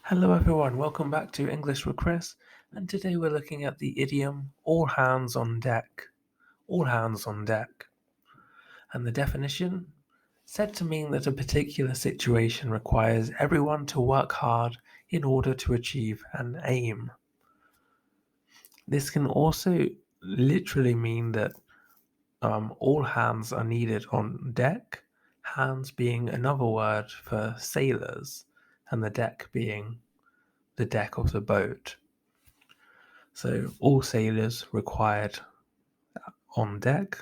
Hello everyone, welcome back to English with Chris, and today we're looking at the idiom all hands on deck. All hands on deck. And the definition? Said to mean that a particular situation requires everyone to work hard in order to achieve an aim. This can also literally mean that all hands are needed on deck, hands being another word for sailors, and the deck being the deck of the boat. So all sailors required on deck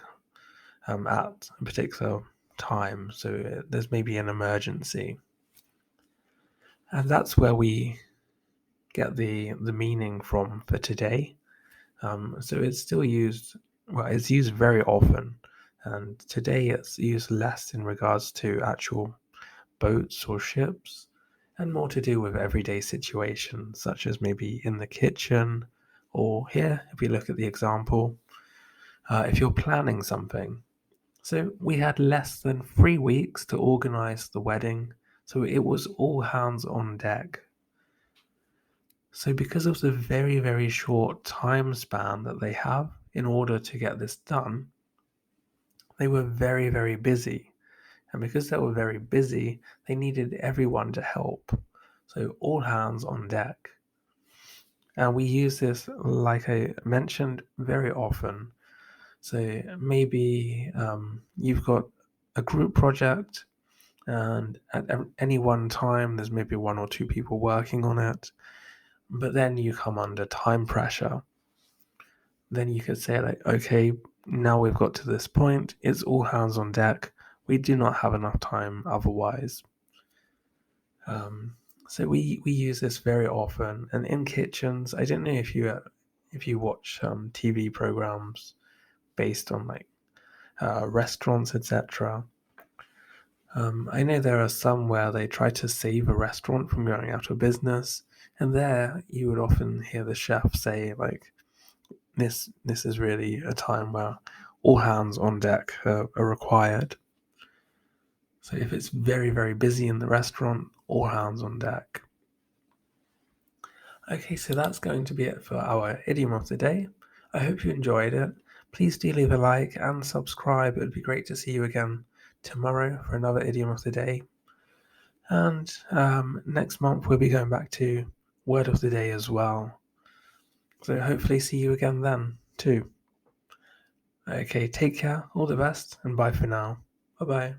at a particular time. So there's maybe an emergency, and that's where we get the meaning from for today. So it's still used. Well, it's used very often, and today it's used less in regards to actual boats or ships, and more to do with everyday situations, such as maybe in the kitchen, or here, if we look at the example, if you're planning something. So we had less than 3 weeks to organize the wedding, so it was all hands on deck. So, because of the very, very short time span that they have in order to get this done, they were very, very busy. And because they were very busy, they needed everyone to help. So, all hands on deck. And we use this, like I mentioned, very often. So maybe you've got a group project, and at any one time, there's maybe one or two people working on it, but then you come under time pressure. Then you could say, like, okay, now we've got to this point, it's all hands on deck. We do not have enough time otherwise. So we use this very often, and in kitchens. I don't know if you watch TV programs based on like restaurants, etc. I know there are some where they try to save a restaurant from going out of business, and there you would often hear the chef say, like, this is really a time where all hands on deck are required. So if it's very, very busy in the restaurant, all hands on deck. Okay, so that's going to be it for our idiom of the day. I hope you enjoyed it. Please do leave a like and subscribe. It would be great to see you again tomorrow for another idiom of the day. And next month we'll be going back to word of the day as well. So hopefully see you again then too. Okay, take care, all the best, and bye for now. Bye bye.